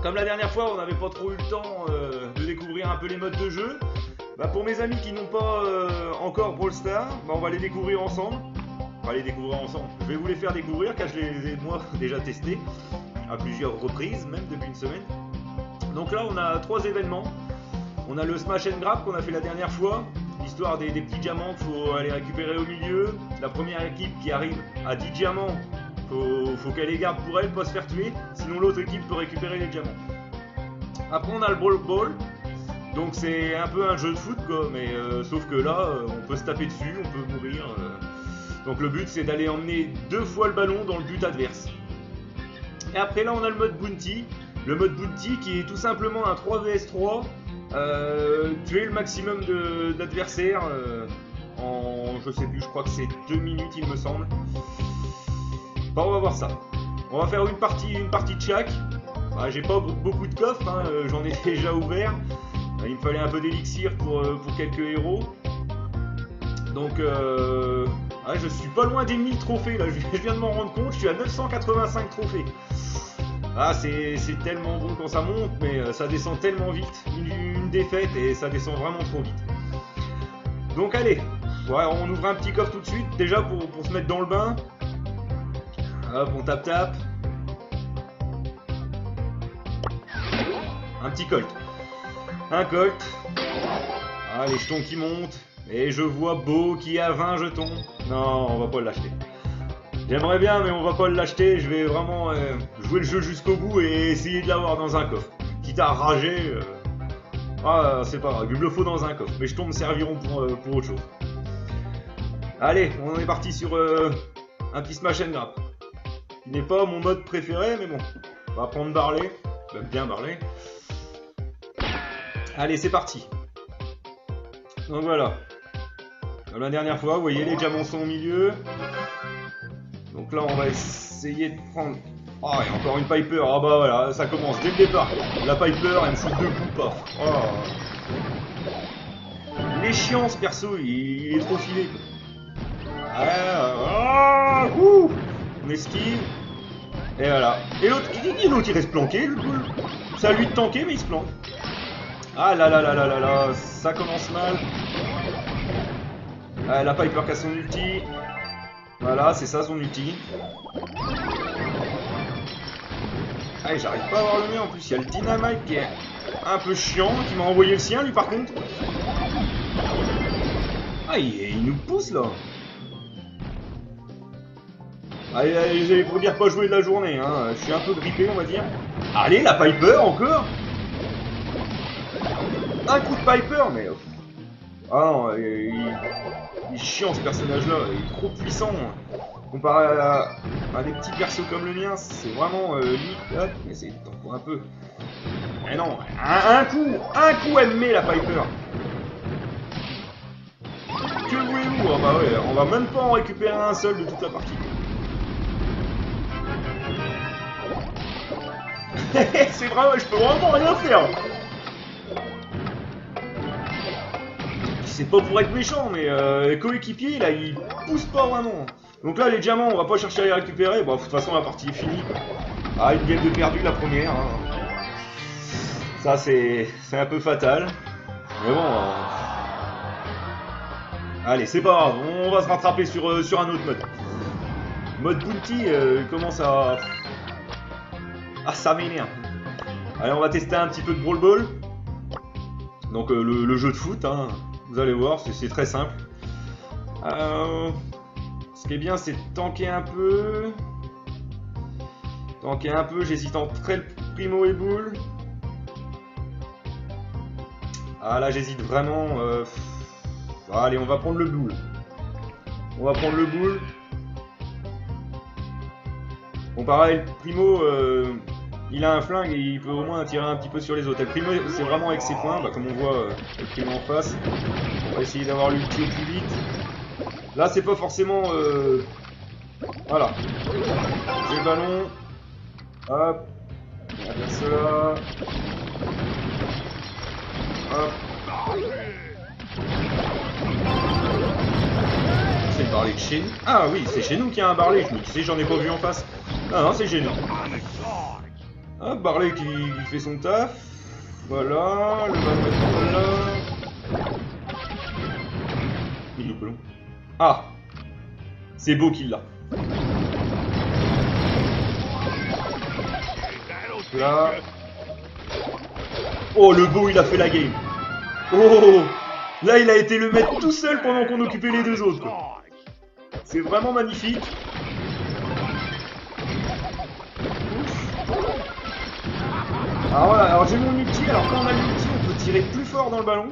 comme la dernière fois on n'avait pas trop eu le temps de découvrir un peu les modes de jeu, bah pour mes amis qui n'ont pas encore Brawl Stars, bah on va les découvrir ensemble. On va les découvrir ensemble. Je vais vous les faire découvrir car je les ai moi déjà testés à plusieurs reprises, même depuis une semaine. Donc là on a 3 événements. On a le Smash and Grab qu'on a fait la dernière fois, l'histoire des petits diamants qu'il faut aller récupérer au milieu. La première équipe qui arrive à 10 diamants, faut qu'elle les garde pour elle, pas se faire tuer, sinon l'autre équipe peut récupérer les diamants. Après on a le Brawl Ball, donc c'est un peu un jeu de foot quoi, mais sauf que là on peut se taper dessus, on peut mourir. Donc le but c'est d'aller emmener 2 fois le ballon dans le but adverse. Et après là on a le mode Bounty, qui est tout simplement un 3 vs 3. Tuer le maximum d'adversaires en, je sais plus, je crois que c'est 2 minutes il me semble. Bon, on va voir ça. On va faire une partie de chaque. Bah, j'ai pas beaucoup de coffres, hein, j'en ai déjà ouvert. Il me fallait un peu d'élixir pour quelques héros. Donc je suis pas loin des 1000 trophées là, je viens de m'en rendre compte, je suis à 985 trophées. Ah, c'est tellement bon quand ça monte, mais ça descend tellement vite. Une défaite et ça descend vraiment trop vite. Donc allez, ouais, on ouvre un petit coffre tout de suite, déjà pour se mettre dans le bain. Hop, on tape. Un petit colt. Un colt. Ah, les jetons qui montent. Et je vois Beau qui a 20 jetons. Non, on va pas l'acheter. J'aimerais bien, mais on va pas l'acheter. Je vais vraiment jouer le jeu jusqu'au bout et essayer de l'avoir dans un coffre. Quitte à rager. Ah, c'est pas grave. Il me le faut dans un coffre. Mes jetons me serviront pour autre chose. Allez, on est parti sur un petit Smash and Grab. Qui n'est pas mon mode préféré, mais bon. On va prendre Barley. J'aime bien Barley. Allez, c'est parti. Donc voilà. Comme la dernière fois, vous voyez, les diamants sont au milieu. Donc là, on va essayer de prendre... Oh, il y a encore une Piper. Ah bah voilà, ça commence dès le départ. La Piper, elle me fout 2 coups, paf. Oh. Il est chiant, ce perso. Il est trop filé. On esquive. Et voilà. Et l'autre, il reste planqué. C'est à lui de tanker, mais il se planque. Ah là là là là là là, ça commence mal. Ah, la Piper qui a son ulti. Voilà, c'est ça son ulti. Ah, j'arrive pas à avoir le mien en plus. Il y a le Dynamite qui est un peu chiant, qui m'a envoyé le sien lui par contre. Ah, il nous pousse là. Allez, j'allais pour dire pas jouer de la journée, hein. Je suis un peu grippé, on va dire. Allez, la Piper encore. Un coup de Piper, mais... Ah non, il est chiant ce personnage-là, il est trop puissant. Comparé à des petits persos comme le mien, c'est vraiment limite. Hop, essayez de t'en un peu. Mais non, un coup elle met la Piper. Que voulez-vous? Ah bah ouais, on va même pas en récupérer un seul de toute la partie. C'est vraiment, je peux vraiment rien faire. C'est pas pour être méchant, mais coéquipier là, il pousse pas vraiment. Donc là, les diamants, on va pas chercher à les récupérer. Bon, de toute façon, la partie est finie. Ah, une game de perdu la première. Hein. Ça, c'est un peu fatal. Mais bon. Allez, c'est pas grave. On va se rattraper sur un autre mode. Mode Bounty commence à. Ah, ça m'énerve. Allez, on va tester un petit peu de Brawl Ball. Donc, le jeu de foot, hein. Vous allez voir, c'est très simple. Ce qui est bien, c'est de tanker un peu. J'hésite entre le Primo et Bull. Ah là, j'hésite vraiment. Allez, on va prendre le Bull. Bon, pareil, le Primo, il a un flingue et il peut au moins tirer un petit peu sur les autres. Le Primo, c'est vraiment avec ses points, bah, comme on voit le Primo en face. On va essayer d'avoir l'ulti au plus vite. Là, c'est pas forcément... Voilà. J'ai le ballon. Hop. On va faire cela. Hop. C'est le Barley de chez nous. Ah oui, c'est chez nous qu'il y a un Barley. Je me disais, j'en ai pas vu en face. Non, c'est chez nous. Hop, Barley qui fait son taf. Voilà, le ballon est par là. Il est où, Pelon? Ah! C'est beau qu'il l'a. Là. Oh, le beau, il a fait la game. Oh! Là, il a été le mettre tout seul pendant qu'on occupait les deux autres, quoi. C'est vraiment magnifique. Alors voilà, alors j'ai mon ulti, alors quand on a l'ulti, on peut tirer plus fort dans le ballon.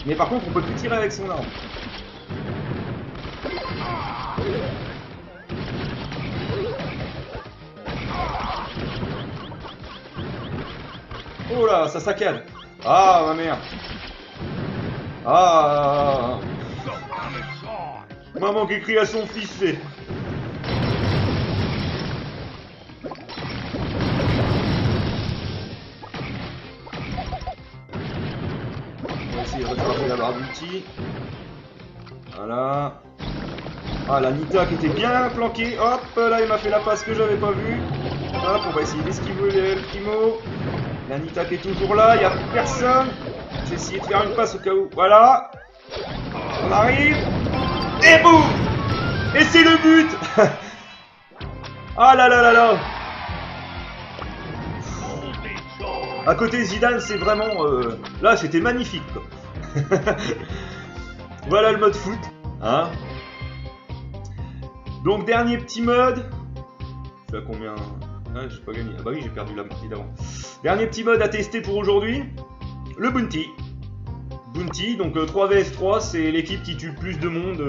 Mais par contre, on peut plus tirer avec son arme. Oh là, ça saccade. Ah, ma mère. Ah. Maman qui crie à son fils, c'est... On va essayer de recharger la barre d'ulti. Voilà. Ah, la Nita qui était bien planquée. Hop, là, il m'a fait la passe que j'avais pas vue. Hop, on va essayer d'esquiver le Primo. La Nita qui est toujours là, il n'y a personne. J'ai essayé de faire une passe au cas où. Voilà. On arrive. Et boum. Et c'est le but. Ah là là là là. À côté Zidane, c'est vraiment... Là, c'était magnifique, quoi. Voilà le mode foot. Hein. Donc, dernier petit mode. Je suis à combien? Ah, j'ai pas gagné. Ah bah oui, j'ai perdu la partie d'avant. Dernier petit mode à tester pour aujourd'hui. Le Bounty. Bounty, donc 3 vs 3, c'est l'équipe qui tue le plus de monde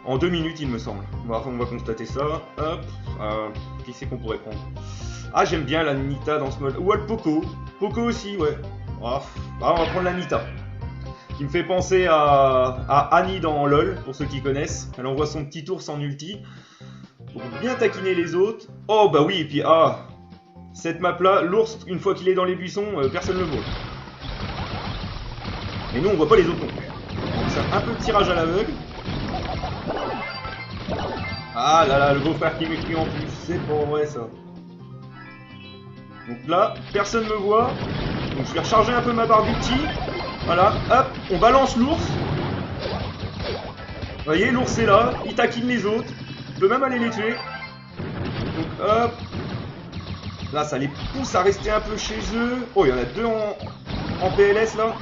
en 2 minutes, il me semble. On va constater ça. Hop. Qui c'est qu'on pourrait prendre? Ah, j'aime bien la Nita dans ce mode. Ou le Poco. Poco aussi, ouais. Ah, on va prendre la Nita. Qui me fait penser à Annie dans LoL, pour ceux qui connaissent. Elle envoie son petit ours en ulti. Pour bien taquiner les autres. Oh, bah oui, et puis, cette map-là, l'ours, une fois qu'il est dans les buissons, personne ne le voit. Et nous, on voit pas les autres non plus. Donc, c'est un peu de tirage à l'aveugle. Ah là là, le beau-frère qui m'écrit en plus. C'est pas vrai, ça. Donc là, personne ne me voit. Donc je vais recharger un peu ma barre d'ulti. Voilà, hop, on balance l'ours. Vous voyez, l'ours est là, il taquine les autres. Il peut même aller les tuer. Donc hop. Là, ça les pousse à rester un peu chez eux. Oh, il y en a deux en PLS là.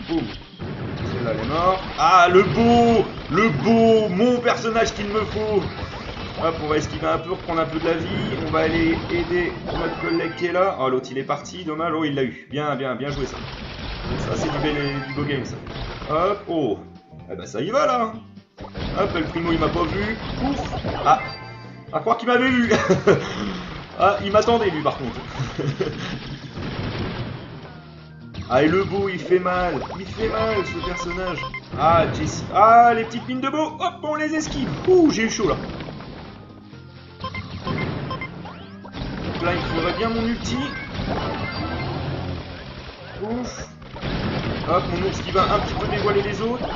Boum. Celle-là, elle est morte. Ah, le beau, mon personnage qu'il me faut. Hop, on va esquiver un peu, reprendre un peu de la vie. On va aller aider notre collègue qui est là. Oh, l'autre il est parti, dommage. Oh, il l'a eu. Bien joué ça. Ça, c'est du beau game ça. Hop, oh. Eh ben, ça y va là. Hop, le Primo il m'a pas vu. Ouf. Ah, à croire qu'il m'avait vu. Ah, il m'attendait lui par contre. Ah, et le beau, il fait mal ce personnage. Ah, Jessie. Ah, les petites mines de beau. Hop, on les esquive. Ouh, j'ai eu chaud là. Donc là, il faudrait bien mon ulti. Ouf. Hop, mon ours qui va un petit peu dévoiler les autres.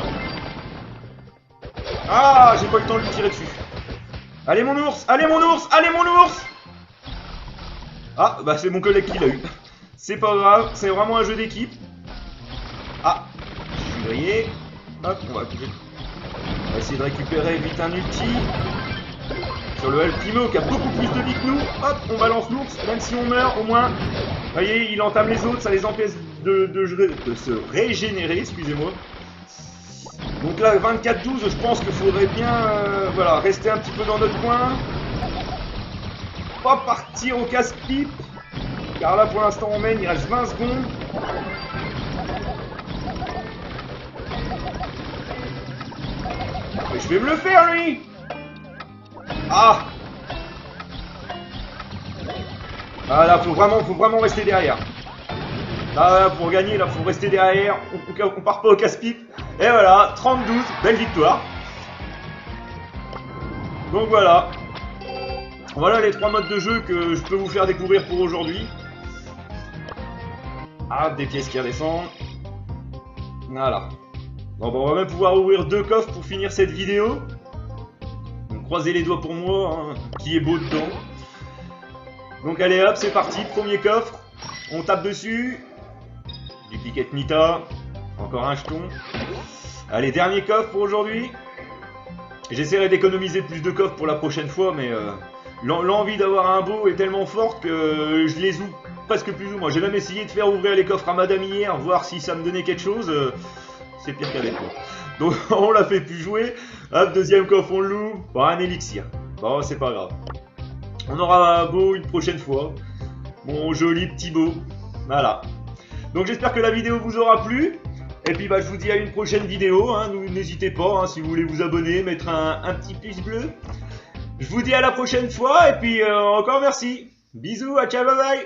Ah, j'ai pas eu le temps de lui tirer dessus. Allez mon ours, allez mon ours, allez mon ours. Ah, bah c'est mon collègue qui l'a eu. C'est pas grave, c'est vraiment un jeu d'équipe. Ah, je suis grillé. Hop, on va essayer de récupérer vite un ulti. Sur le El Primo qui a beaucoup plus de vie que nous. Hop, on balance l'ours, même si on meurt, au moins. Vous voyez, il entame les autres, ça les empêche de se régénérer, excusez-moi. Donc là, 24-12, je pense qu'il faudrait bien voilà, rester un petit peu dans notre coin. Pas partir au casse-pipe. Car là, pour l'instant, on mène, il reste 20 secondes. Mais je vais me le faire, lui. Ah. Ah là, faut vraiment rester derrière. Là, pour gagner, là, faut rester derrière. On part pas au casse-pipe. Et voilà, 30-12, belle victoire. Donc voilà. Voilà les 3 modes de jeu que je peux vous faire découvrir pour aujourd'hui. Ah, des pièces qui redescendent. Voilà. Bon, bah, on va même pouvoir ouvrir 2 coffres pour finir cette vidéo. Donc croisez les doigts pour moi, hein, qui est beau dedans. Donc allez hop, c'est parti, premier coffre. On tape dessus. Duplicate Nita. Encore un jeton. Allez, dernier coffre pour aujourd'hui. J'essaierai d'économiser plus de coffres pour la prochaine fois, mais l'envie d'avoir un beau est tellement forte que je les ouvre presque plus ou moins. J'ai même essayé de faire ouvrir les coffres à madame hier, voir si ça me donnait quelque chose. C'est pire qu'avec moi. Donc on l'a fait plus jouer. Hop, deuxième coffre, on l'ouvre. Bon, un élixir. Bon, c'est pas grave. On aura un beau une prochaine fois. Mon joli petit beau. Voilà. Donc j'espère que la vidéo vous aura plu. Et puis bah, je vous dis à une prochaine vidéo. Hein. N'hésitez pas, hein, si vous voulez vous abonner, mettre un petit pouce bleu. Je vous dis à la prochaine fois. Et puis encore merci. Bisous, à ciao, bye bye.